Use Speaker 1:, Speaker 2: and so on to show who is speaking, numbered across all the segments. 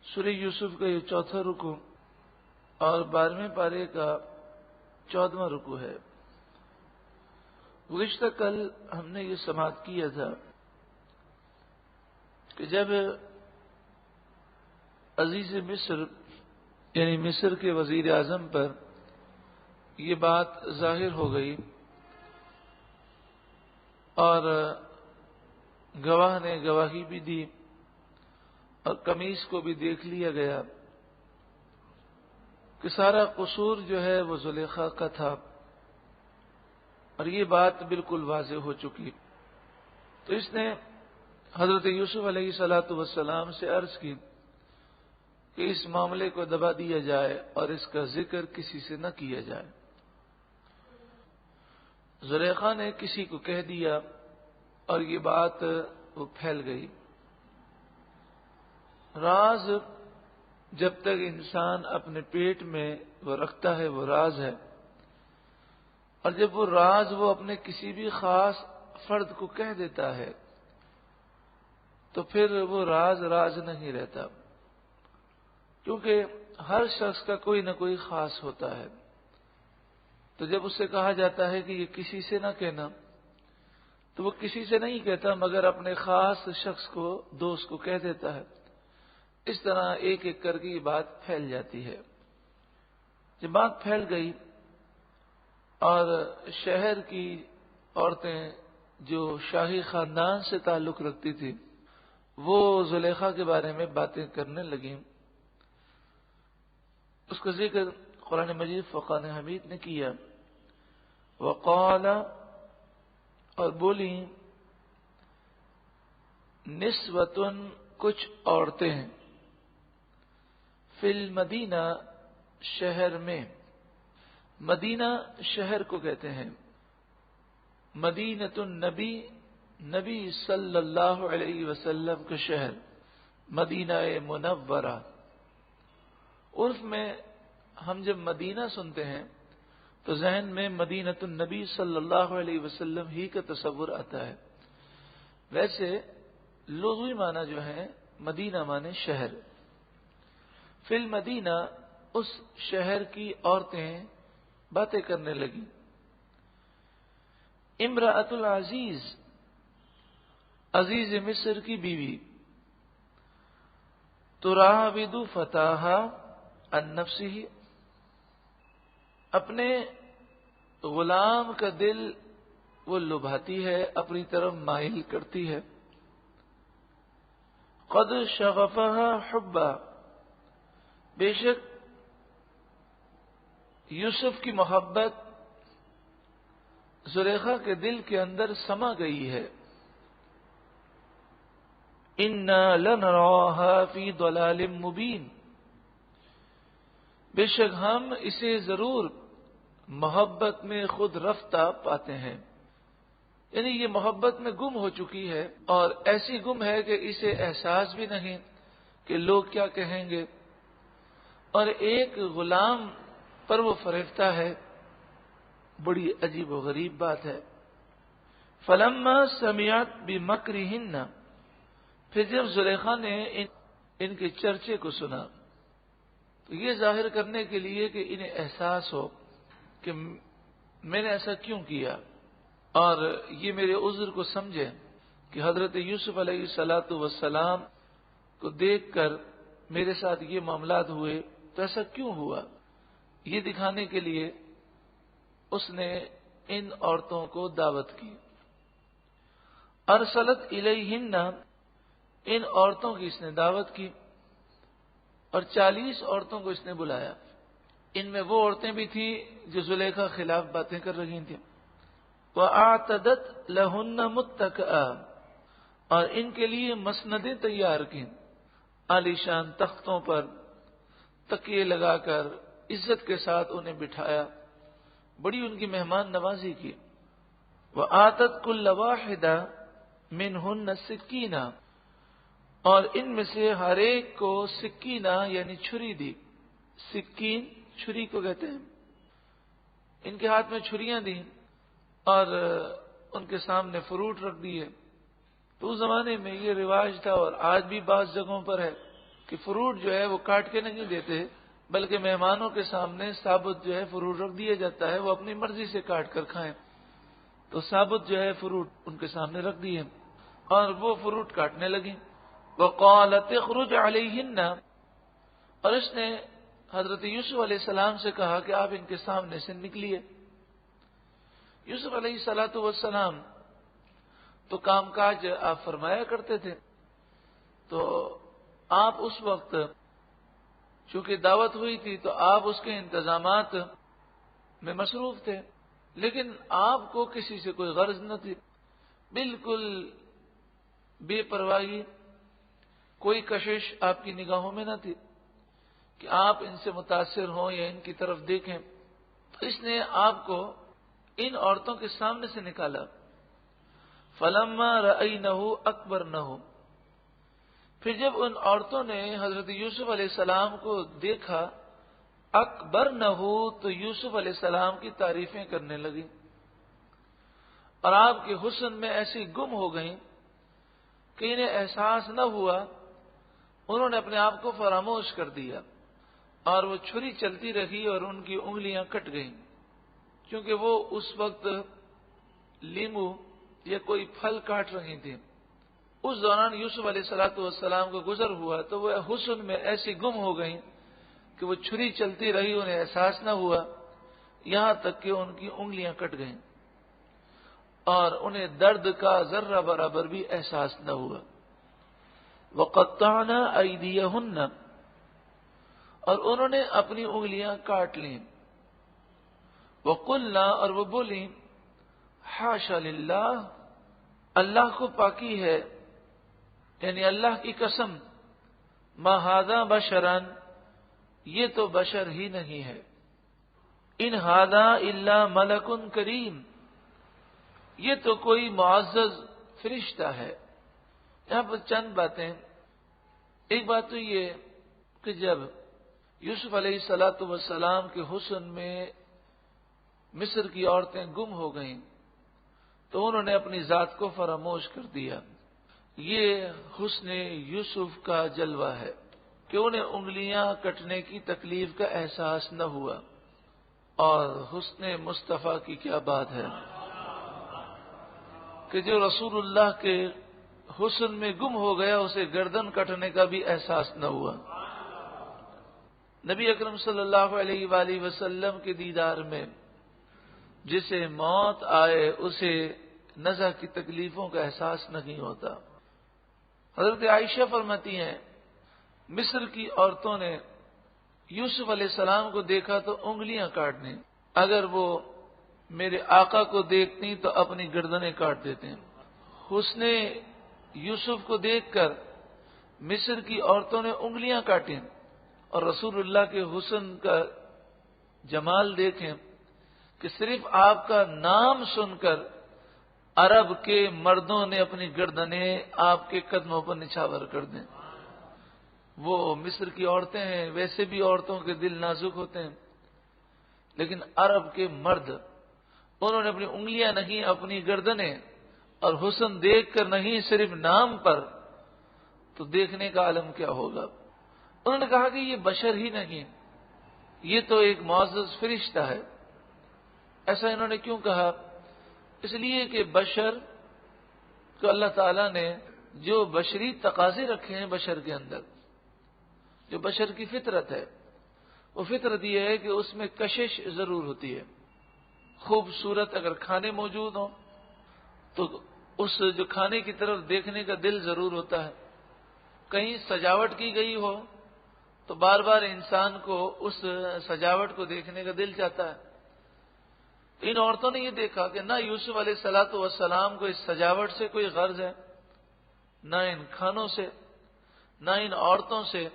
Speaker 1: سورہ یوسف کا یہ چوتھا رکوع اور 12ویں پارے کا 14واں رکوع ہے۔ گزشتہ کل ہم نے یہ سماعت کیا تھا کہ جب عزیز مصر یعنی مصر کے وزیر اعظم پر یہ بات ظاہر ہو گئی اور گواہ نے گواہی بھی دی اور قمیص کو بھی دیکھ لیا گیا کہ سارا قصور جو ہے وہ زلیخا کا تھا، اور یہ بات بالکل واضح ہو چکی۔ تو اس نے حضرت یوسف علیہ الصلوۃ والسلام سے عرض کی کہ اس معاملے کو دبا دیا جائے اور اس کا ذکر کسی سے نہ کیا جائے۔ زلیخا نے کسی کو کہہ دیا اور یہ بات وہ پھیل گئی۔ راز جب تک انسان اپنے پیٹ میں وہ رکھتا ہے وہ راز ہے، اور جب وہ راز وہ اپنے کسی بھی خاص فرد کو کہہ دیتا ہے تو پھر وہ راز راز نہیں رہتا، کیونکہ ہر شخص کا کوئی نہ کوئی خاص ہوتا ہے۔ تو جب اس سے کہا جاتا ہے کہ یہ کسی سے نہ کہنا، تو وہ کسی سے نہیں کہتا مگر اپنے خاص شخص کو، دوست کو کہہ دیتا ہے۔ اس طرح ایک ایک کر کے یہ بات پھیل جاتی ہے۔ جب بات پھیل گئی اور شہر کی عورتیں جو شاہی خاندان سے تعلق رکھتی تھی وہ زلیخا کے بارے میں باتیں کرنے لگیں، اس کا ذکر قرآن مجید فقان حمید نے کیا۔ وقال، اور بولی، نسوتن، کچھ عورتیں، فی المدینہ، شہر میں۔ مدینہ شہر کو کہتے ہیں۔ مدینۃ النبی، نبی صلی اللہ علیہ وسلم کا شہر، مدینہ منورہ۔ عرف میں ہم جب مدینہ سنتے ہیں تو ذہن میں مدینۃ النبی صلی اللہ علیہ وسلم ہی کا تصور آتا ہے۔ ویسے لغوی معنی جو ہے مدینہ معنی شہر۔ فی المدینہ، اس شہر کی عورتیں باتیں کرنے لگیں۔ امرأۃ العزیز، عزیز مصر کی بیوی، تراود فتاہا عن نفسہ، اپنے غلام کا دل وہ لبھاتی ہے، اپنی طرف مائل کرتی ہے۔ قد شغفہا حبا، بے شک یوسف کی محبت زلیخا کے دل کے اندر سما گئی ہے۔ انا لنراھا فی ضلال مبین، بے شک ہم اسے ضرور محبت میں خود رفتہ پاتے ہیں، یعنی یہ محبت میں گم ہو چکی ہے، اور ایسی گم ہے کہ اسے احساس بھی نہیں کہ لوگ کیا کہیں گے، اور ایک غلام پر وہ فریفتہ ہے۔ بڑی عجیب و غریب بات ہے۔ فلما سمعت بمکرہن، پھر جب زلیخا نے ان کے چرچے کو سنا تو یہ ظاہر کرنے کے لیے کہ انہیں احساس ہو کہ میں نے ایسا کیوں کیا، اور یہ میرے عذر کو سمجھے کہ حضرت یوسف علیہ الصلوۃ والسلام کو دیکھ کر میرے ساتھ یہ معاملات ہوئے، تو ایسا کیوں ہوا، یہ دکھانے کے لیے اس نے ان عورتوں کو دعوت کی۔ ارسلت الیہن، ان عورتوں کی اس نے دعوت کی، اور 40 عورتوں کو اس نے بلایا۔ ان میں وہ عورتیں بھی تھیں جو زلیخا خلاف باتیں کر رہی تھیں۔ وَأَعْتَدَتْ لَهُنَّ مُتَّكَأً، اور ان کے لیے مسندیں تیار کی، عالیشان تختوں پر تکیے لگا کر عزت کے ساتھ انہیں بٹھایا، بڑی ان کی مہمان نوازی کی۔ وَآتَتْ كُلَّ وَاحِدَةٍ مِّنْهُنَّ سِكِّینًا، اور ان میں سے ہر ایک کو سکینہ یعنی چھری دی۔ سکین چھری کو کہتے ہیں۔ ان کے ہاتھ میں چھریاں دیں اور ان کے سامنے فروٹ رکھ دیے۔ تو اس زمانے میں یہ رواج تھا، اور آج بھی بعض جگہوں پر ہے کہ فروٹ جو ہے وہ کاٹ کے نہیں دیتے، بلکہ مہمانوں کے سامنے ثابت جو ہے فروٹ رکھ دیا جاتا ہے، وہ اپنی مرضی سے کاٹ کر کھائیں۔ تو ثابت جو ہے فروٹ ان کے سامنے رکھ دیے اور وہ فروٹ کاٹنے لگی۔ وَقَالَتِ اخْرُجْ عَلَيْهِنَّ، اور اس نے حضرت یوسف علیہ السلام سے کہا کہ آپ ان کے سامنے سے نکلیے۔ یوسف علیہ السلام تو کام کاج آپ فرمایا کرتے تھے، تو آپ اس وقت چونکہ دعوت ہوئی تھی تو آپ اس کے انتظامات میں مصروف تھے، لیکن آپ کو کسی سے کوئی غرض نہ تھی، بالکل بے پرواہی، کوئی کشش آپ کی نگاہوں میں نہ تھی کہ آپ ان سے متاثر ہوں یا ان کی طرف دیکھیں۔ تو اس نے آپ کو ان عورتوں کے سامنے سے نکالا۔ فَلَمَّا رَأَيْنَهُ أَكْبَرْنَهُ، پھر جب ان عورتوں نے حضرت یوسف علیہ السلام کو دیکھا، اکبرنہ، تو یوسف علیہ السلام کی تعریفیں کرنے لگی اور آپ کے حسن میں ایسی گم ہو گئیں کہ انہیں احساس نہ ہوا، انہوں نے اپنے آپ کو فراموش کر دیا اور وہ چھری چلتی رہی اور ان کی انگلیاں کٹ گئیں، کیونکہ وہ اس وقت لیمو یا کوئی پھل کاٹ رہی تھی۔ اس دوران یوسف علیہ السلام کو گزر ہوا تو وہ حسن میں ایسی گم ہو گئیں کہ وہ چھری چلتی رہی، انہیں احساس نہ ہوا، یہاں تک کہ ان کی انگلیاں کٹ گئیں اور انہیں درد کا ذرہ برابر بھی احساس نہ ہوا۔ وَقَطَّعْنَا أَيْدِيَهُنَّ، اور انہوں نے اپنی انگلیاں کاٹ لیں۔ وَقُلْنَا، اور وہ بولیں، حاشا للہ، اللہ کو پاکی ہے، یعنی اللہ کی قسم، ما ھذا بشرا، یہ تو بشر ہی نہیں ہے، ان ھذا الا ملک کریم، یہ تو کوئی معزز فرشتہ ہے۔ یہاں پر چند باتیں، ایک بات تو یہ کہ جب یوسف علیہ السلام کے حسن میں مصر کی عورتیں گم ہو گئیں تو انہوں نے اپنی ذات کو فراموش کر دیا۔ یہ حسن یوسف کا جلوہ ہے کہ انہیں انگلیاں کٹنے کی تکلیف کا احساس نہ ہوا، اور حسن مصطفیٰ کی کیا بات ہے کہ جو رسول اللہ کے حسن میں گم ہو گیا اسے گردن کٹنے کا بھی احساس نہ ہوا۔ نبی اکرم صلی اللہ علیہ وآلہ وسلم کے دیدار میں جسے موت آئے اسے نزع کی تکلیفوں کا احساس نہیں ہوتا۔ حضرت عائشہ فرماتی ہیں، مصر کی عورتوں نے یوسف علیہ السلام کو دیکھا تو انگلیاں کاٹنے، اگر وہ میرے آقا کو دیکھتی تو اپنی گردنیں کاٹ دیتے ہیں۔ حسن یوسف کو دیکھ کر مصر کی عورتوں نے انگلیاں کاٹیں، اور رسول اللہ کے حسن کا جمال دیکھیں کہ صرف آپ کا نام سن کر عرب کے مردوں نے اپنی گردنیں آپ کے قدموں پر نچھاور کر دیں۔ وہ مصر کی عورتیں ہیں، ویسے بھی عورتوں کے دل نازک ہوتے ہیں، لیکن عرب کے مرد، انہوں نے اپنی انگلیاں نہیں، اپنی گردنیں، اور حسن دیکھ کر نہیں، صرف نام پر، تو دیکھنے کا عالم کیا ہوگا۔ انہوں نے کہا کہ یہ بشر ہی نہیں، یہ تو ایک معزز فرشتہ ہے۔ ایسا انہوں نے کیوں کہا؟ اس لیے کہ بشر تو اللہ تعالیٰ نے جو بشری تقاضے رکھے ہیں بشر کے اندر، جو بشر کی فطرت ہے، وہ فطرت یہ ہے کہ اس میں کشش ضرور ہوتی ہے۔ خوبصورت اگر کھانے موجود ہوں تو اس جو کھانے کی طرف دیکھنے کا دل ضرور ہوتا ہے، کہیں سجاوٹ کی گئی ہو تو بار بار انسان کو اس سجاوٹ کو دیکھنے کا دل چاہتا ہے۔ ان عورتوں نے یہ دیکھا کہ نہ یوسف علیہ السلام کو اس سجاوٹ سے کوئی غرض ہے، نہ ان کھانوں سے، نہ ان عورتوں سے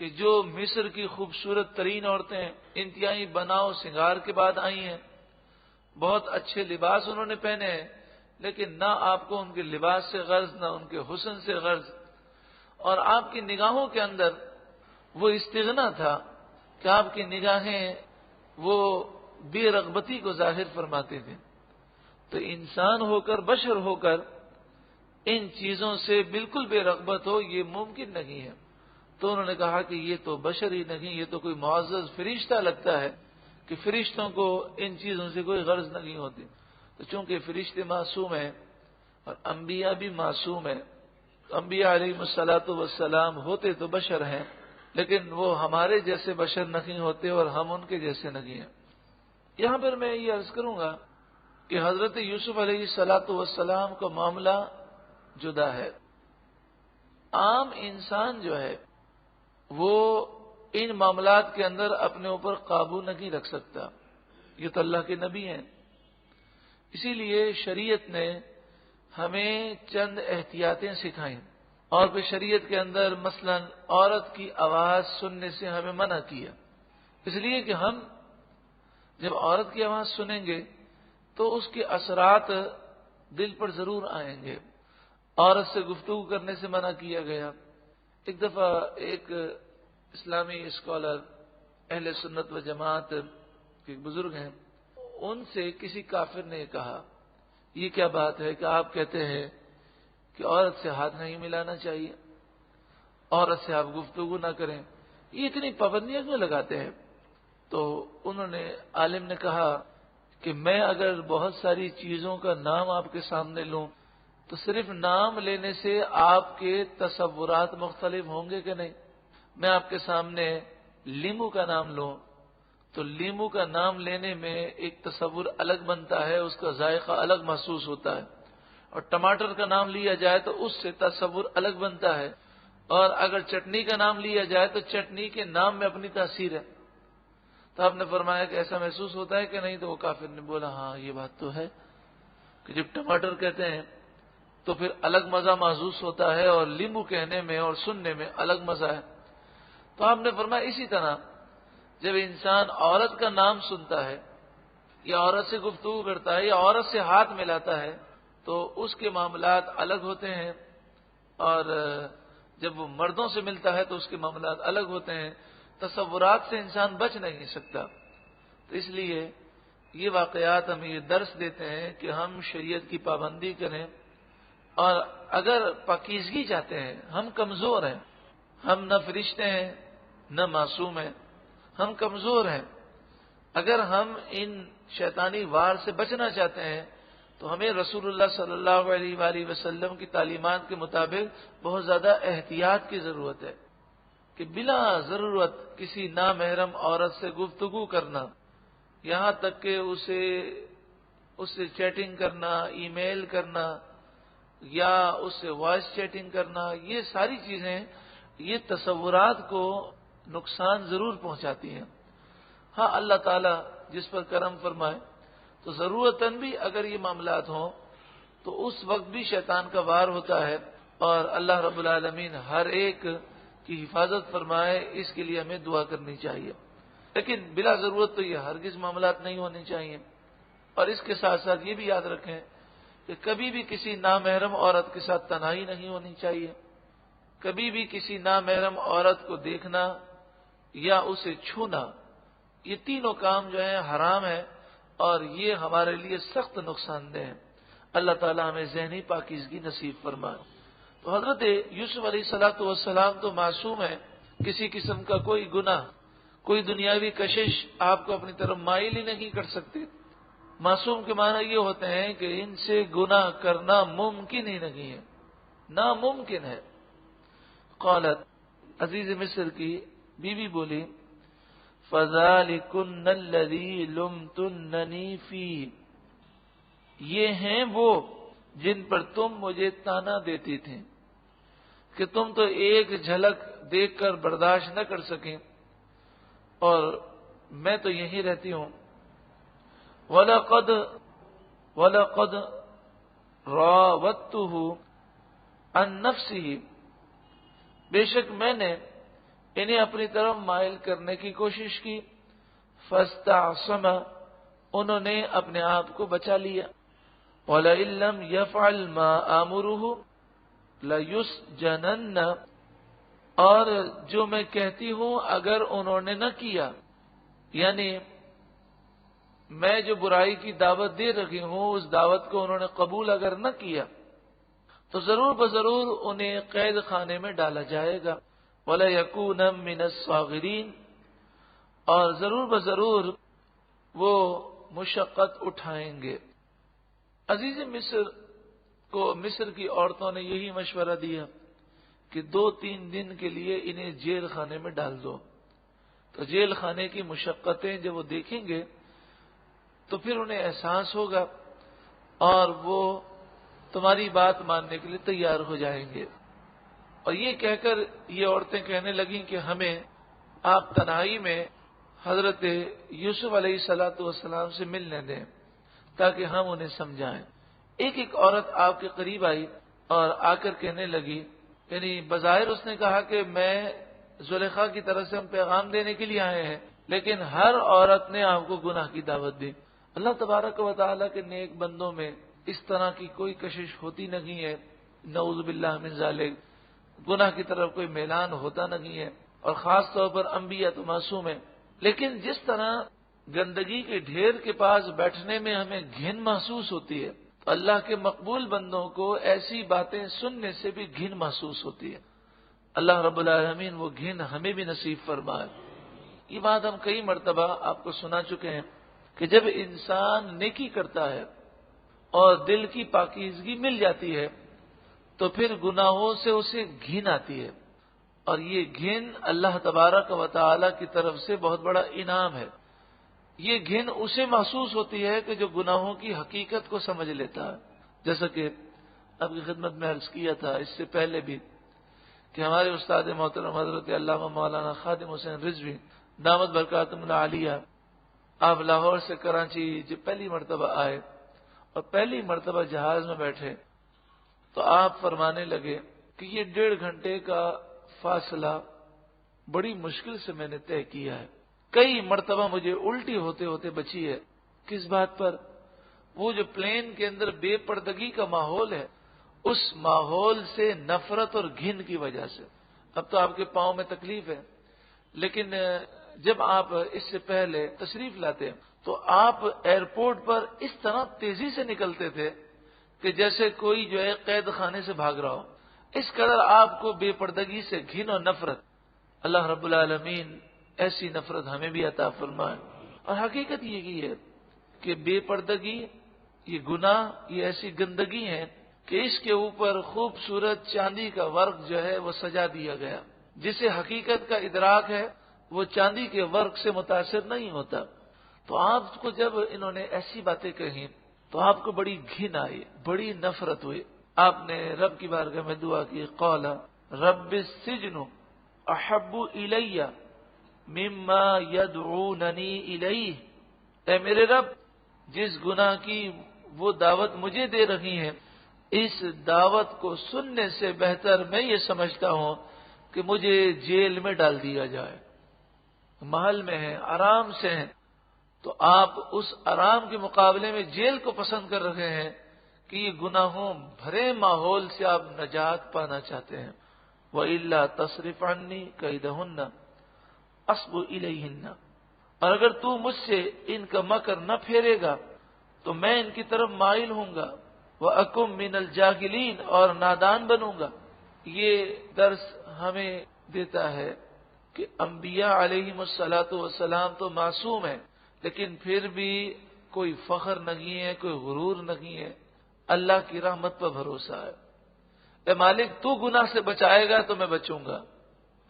Speaker 1: کہ جو مصر کی خوبصورت ترین عورتیں انتہائی بناؤ سنگار کے بعد آئی ہیں، بہت اچھے لباس انہوں نے پہنے ہیں، لیکن نہ آپ کو ان کے لباس سے غرض، نہ ان کے حسن سے غرض، اور آپ کی نگاہوں کے اندر وہ استغنا تھا کہ آپ کی نگاہیں وہ بے رغبتی کو ظاہر فرماتے تھے۔ تو انسان ہو کر، بشر ہو کر ان چیزوں سے بالکل بے رغبت ہو، یہ ممکن نہیں ہے۔ تو انہوں نے کہا کہ یہ تو بشر ہی نہیں، یہ تو کوئی معزز فرشتہ لگتا ہے کہ فرشتوں کو ان چیزوں سے کوئی غرض نہیں ہوتی۔ تو چونکہ فرشتے معصوم ہیں اور انبیاء بھی معصوم ہیں، انبیاء علیہ الصلوۃ والسلام ہوتے تو بشر ہیں، لیکن وہ ہمارے جیسے بشر نہیں ہوتے اور ہم ان کے جیسے نہیں ہیں۔ یہاں پر میں یہ عرض کروں گا کہ حضرت یوسف علیہ الصلوۃ والسلام کا معاملہ جدا ہے۔ عام انسان جو ہے وہ ان معاملات کے اندر اپنے اوپر قابو نہیں رکھ سکتا، یہ تو اللہ کے نبی ہیں۔ اسی لیے شریعت نے ہمیں چند احتیاطیں سکھائیں، اور پھر شریعت کے اندر مثلا عورت کی آواز سننے سے ہمیں منع کیا، اس لیے کہ ہم جب عورت کی آواز سنیں گے تو اس کے اثرات دل پر ضرور آئیں گے۔ عورت سے گفتگو کرنے سے منع کیا گیا۔ ایک دفعہ ایک اسلامی اسکالر اہل سنت و جماعت کے بزرگ ہیں، ان سے کسی کافر نے کہا یہ کیا بات ہے کہ آپ کہتے ہیں کہ عورت سے ہاتھ نہیں ملانا چاہیے، عورت سے آپ گفتگو نہ کریں، یہ اتنی پابندیاں کیوں لگاتے ہیں؟ تو انہوں نے عالم نے کہا کہ میں اگر بہت ساری چیزوں کا نام آپ کے سامنے لوں تو صرف نام لینے سے آپ کے تصورات مختلف ہوں گے کہ نہیں؟ میں آپ کے سامنے لیمو کا نام لوں تو لیمو کا نام لینے میں ایک تصور الگ بنتا ہے، اس کا ذائقہ الگ محسوس ہوتا ہے، اور ٹماٹر کا نام لیا جائے تو اس سے تصور الگ بنتا ہے، اور اگر چٹنی کا نام لیا جائے تو چٹنی کے نام میں اپنی تاثیر ہے۔ تو آپ نے فرمایا کہ ایسا محسوس ہوتا ہے کہ نہیں؟ تو وہ کافر نے بولا ہاں یہ بات تو ہے کہ جب ٹماٹر کہتے ہیں تو پھر الگ مزہ محسوس ہوتا ہے، اور لیمو کہنے میں اور سننے میں الگ مزہ ہے۔ تو آپ نے فرمایا اسی طرح جب انسان عورت کا نام سنتا ہے یا عورت سے گفتگو کرتا ہے یا عورت سے ہاتھ ملاتا ہے تو اس کے معاملات الگ ہوتے ہیں، اور جب وہ مردوں سے ملتا ہے تو اس کے معاملات الگ ہوتے ہیں۔ تصورات سے انسان بچ نہیں سکتا۔ تو اس لیے یہ واقعات ہمیں یہ درس دیتے ہیں کہ ہم شریعت کی پابندی کریں، اور اگر پاکیزگی چاہتے ہیں، ہم کمزور ہیں، ہم نہ فرشتے ہیں نہ معصوم ہیں، ہم کمزور ہیں، اگر ہم ان شیطانی وار سے بچنا چاہتے ہیں تو ہمیں رسول اللہ صلی اللہ علیہ وآلہ وسلم کی تعلیمات کے مطابق بہت زیادہ احتیاط کی ضرورت ہے کہ بلا ضرورت کسی نامحرم عورت سے گفتگو کرنا، یہاں تک کہ اس سے چیٹنگ کرنا، ای میل کرنا یا اس سے وائس چیٹنگ کرنا، یہ ساری چیزیں یہ تصورات کو نقصان ضرور پہنچاتی ہیں۔ ہاں اللہ تعالیٰ جس پر کرم فرمائے تو ضرورتاً بھی اگر یہ معاملات ہوں تو اس وقت بھی شیطان کا وار ہوتا ہے، اور اللہ رب العالمین ہر ایک کی حفاظت فرمائے، اس کے لیے ہمیں دعا کرنی چاہیے۔ لیکن بلا ضرورت تو یہ ہرگز معاملات نہیں ہونے چاہیے۔ اور اس کے ساتھ ساتھ یہ بھی یاد رکھیں کہ کبھی بھی کسی نامحرم عورت کے ساتھ تنہائی نہیں ہونی چاہیے، کبھی بھی کسی نامحرم عورت کو دیکھنا یا اسے چھونا، یہ تینوں کام جو ہیں حرام ہیں، اور یہ ہمارے لیے سخت نقصان دہ ہیں۔ اللہ تعالیٰ ہمیں ذہنی پاکیزگی نصیب فرمائے۔ تو حضرت یوسف علیہ الصلوۃ والسلام تو معصوم ہے، کسی قسم کا کوئی گناہ، کوئی دنیاوی کشش آپ کو اپنی طرف مائل ہی نہیں کر سکتے۔ معصوم کے معنی یہ ہوتے ہیں کہ ان سے گناہ کرنا ممکن ہی نہیں ہے، ناممکن ہے۔ قالت، عزیز مصر کی بیوی بولی، فَذَلِكُنَّ الَّذِي لُمْتُنَّنِي فِيهِ، یہ ہیں وہ جن پر تم مجھے طعنہ دیتی تھیں کہ تم تو ایک جھلک دیکھ کر برداشت نہ کر سکیں، اور میں تو یہیں رہتی ہوں۔ وَلَقَدْ رَاوَدتُّهُ عَن نَفْسِهِ، بے شک میں نے انہیں اپنی طرف مائل کرنے کی کوشش کی، فَاسْتَعْصَمَ، انہوں نے اپنے آپ کو بچا لیا، وَلَئِن لَّمْ يَفْعَلْ مَا آمُرُهُ لَيُسْجَنَنَّ، اور جو میں کہتی ہوں اگر انہوں نے نہ کیا، یعنی میں جو برائی کی دعوت دے رہی ہوں اس دعوت کو انہوں نے قبول اگر نہ کیا تو ضرور بضرور انہیں قید خانے میں ڈالا جائے گا، وَلَيَكُونًا مِّنَ الصَّاغِرِينَ، اور ضرور بضرور وہ مشقت اٹھائیں گے۔ عزیز مصر کو مصر کی عورتوں نے یہی مشورہ دیا کہ 2-3 دن کے لیے انہیں جیل خانے میں ڈال دو، تو جیل خانے کی مشقتیں جب وہ دیکھیں گے تو پھر انہیں احساس ہوگا اور وہ تمہاری بات ماننے کے لیے تیار ہو جائیں گے۔ اور یہ کہہ کر یہ عورتیں کہنے لگیں کہ ہمیں آپ تنہائی میں حضرت یوسف علیہ الصلوۃ والسلام سے ملنے دیں تاکہ ہم انہیں سمجھائیں۔ ایک عورت آپ کے قریب آئی اور آ کر کہنے لگی، یعنی بظاہر اس نے کہا کہ میں زلیخا کی طرف سے ہم پیغام دینے کے لیے آئے ہیں، لیکن ہر عورت نے آپ کو گناہ کی دعوت دی۔ اللہ تبارک و تعالیٰ کے نیک بندوں میں اس طرح کی کوئی کشش ہوتی نہیں ہے، نعوذ باللہ من ذالک، گناہ کی طرف کوئی میلان ہوتا نہیں ہے، اور خاص طور پر انبیاء تو معصوم ہیں۔ لیکن جس طرح گندگی کے ڈھیر کے پاس بیٹھنے میں ہمیں گھن محسوس ہوتی ہے، تو اللہ کے مقبول بندوں کو ایسی باتیں سننے سے بھی گھن محسوس ہوتی ہے۔ اللہ رب العالمین وہ گھن ہمیں بھی نصیب فرمائے۔ یہ بات ہم کئی مرتبہ آپ کو سنا چکے ہیں کہ جب انسان نیکی کرتا ہے اور دل کی پاکیزگی مل جاتی ہے تو پھر گناہوں سے اسے گھن آتی ہے، اور یہ گھن اللہ تبارک و تعالی کی طرف سے بہت بڑا انعام ہے۔ یہ گھن اسے محسوس ہوتی ہے کہ جو گناہوں کی حقیقت کو سمجھ لیتا ہے، جیسا کہ آپ کی خدمت میں عرض کیا تھا اس سے پہلے بھی کہ ہمارے استاد محترم حضرت علامہ مولانا خادم حسین رضوی دامت برکاتہم العالیہ، آپ لاہور سے کراچی جب پہلی مرتبہ آئے اور پہلی مرتبہ جہاز میں بیٹھے تو آپ فرمانے لگے کہ یہ 1.5 گھنٹے کا فاصلہ بڑی مشکل سے میں نے طے کیا ہے، کئی مرتبہ مجھے الٹی ہوتے ہوتے بچی ہے۔ کس بات پر؟ وہ جو پلین کے اندر بے پردگی کا ماحول ہے، اس ماحول سے نفرت اور گھن کی وجہ سے۔ اب تو آپ کے پاؤں میں تکلیف ہے، لیکن جب آپ اس سے پہلے تشریف لاتے تو آپ ایئرپورٹ پر اس طرح تیزی سے نکلتے تھے کہ جیسے کوئی جو ہے قید خانے سے بھاگ رہا ہو، اس قدر آپ کو بے پردگی سے گھن اور نفرت۔ اللہ رب العالمین ایسی نفرت ہمیں بھی عطا فرمائے۔ اور حقیقت یہی ہے کہ بے پردگی، یہ گناہ، یہ ایسی گندگی ہے کہ اس کے اوپر خوبصورت چاندی کا ورق جو ہے وہ سجا دیا گیا، جسے حقیقت کا ادراک ہے وہ چاندی کے ورق سے متاثر نہیں ہوتا۔ تو آپ کو جب انہوں نے ایسی باتیں کہیں تو آپ کو بڑی گھن آئی، بڑی نفرت ہوئی۔ آپ نے رب کی بارگاہ میں دعا کی، قال رب السجن احب الی مما یدعوننی الیہ، اے میرے رب، جس گناہ کی وہ دعوت مجھے دے رہی ہیں، اس دعوت کو سننے سے بہتر میں یہ سمجھتا ہوں کہ مجھے جیل میں ڈال دیا جائے۔ محل میں ہیں، آرام سے ہیں، تو آپ اس آرام کے مقابلے میں جیل کو پسند کر رہے ہیں کہ یہ گناہوں بھرے ماحول سے آپ نجات پانا چاہتے ہیں۔ وَإِلَّا تَصْرِفْ عَنِّي كَيْدَهُنَّ أَصْبُ إِلَيْهِنَّ، اور اگر تو مجھ سے ان کا مکر نہ پھیرے گا تو میں ان کی طرف مائل ہوں گا، وَأَكُمْ مِنَ الْجَاهِلِينَ، اور نادان بنوں گا۔ یہ درس ہمیں دیتا ہے کہ انبیاء علیہم الصلاۃ والسلام تو معصوم ہیں، لیکن پھر بھی کوئی فخر نہیں ہے، کوئی غرور نہیں ہے، اللہ کی رحمت پر بھروسہ ہے۔ اے مالک، تو گناہ سے بچائے گا تو میں بچوں گا۔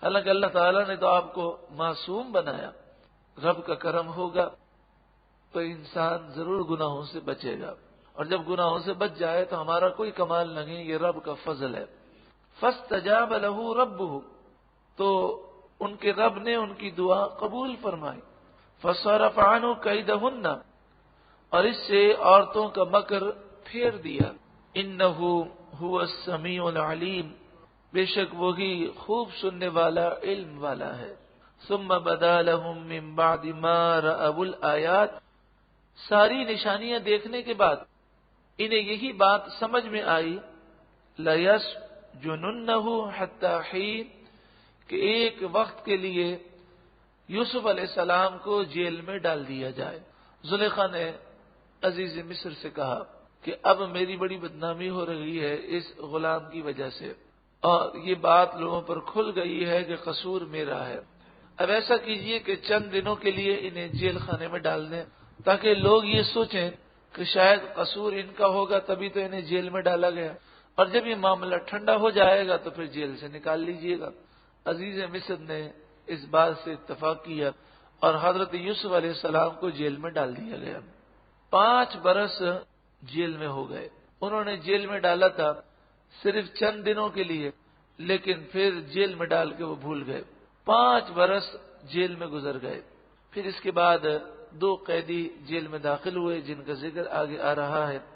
Speaker 1: حالانکہ اللہ تعالیٰ نے تو آپ کو معصوم بنایا۔ رب کا کرم ہوگا تو انسان ضرور گناہوں سے بچے گا، اور جب گناہوں سے بچ جائے تو ہمارا کوئی کمال نہیں، یہ رب کا فضل ہے۔ فاستجاب له ربه، تو ان کے رب نے ان کی دعا قبول فرمائی۔ فصرف عنه كيدهن، اور اس سے عورتوں کا مکر پھیر دیا۔ انه هو السمیع العلیم، بے شک وہی خوب سننے والا، علم والا ہے۔ ثم بدا لهم من بعد ما رأوا الآیات، ساری نشانیاں دیکھنے کے بعد انہیں یہی بات سمجھ میں آئی، لَيَسْجُنُنَّهُ حَتَّى حِينٍ، کہ ایک وقت کے لیے یوسف علیہ السلام کو جیل میں ڈال دیا جائے۔ زلیخا نے عزیز مصر سے کہا کہ اب میری بڑی بدنامی ہو رہی ہے اس غلام کی وجہ سے، اور یہ بات لوگوں پر کھل گئی ہے کہ قصور میرا ہے۔ اب ایسا کیجئے کہ چند دنوں کے لیے انہیں جیل خانے میں ڈال دیں، تاکہ لوگ یہ سوچیں کہ شاید قصور ان کا ہوگا تبھی تو انہیں جیل میں ڈالا گیا، اور جب یہ معاملہ ٹھنڈا ہو جائے گا تو پھر جیل سے نکال لیجئے گا۔ عزیز مصر نے اس بات سے اتفاق کیا اور حضرت یوسف علیہ السلام کو جیل میں ڈال دیا گیا۔ 5 برس جیل میں ہو گئے۔ انہوں نے جیل میں ڈالا تھا صرف چند دنوں کے لیے، لیکن پھر جیل میں ڈال کے وہ بھول گئے۔ 5 برس جیل میں گزر گئے۔ پھر اس کے بعد 2 قیدی جیل میں داخل ہوئے جن کا ذکر آگے آ رہا ہے۔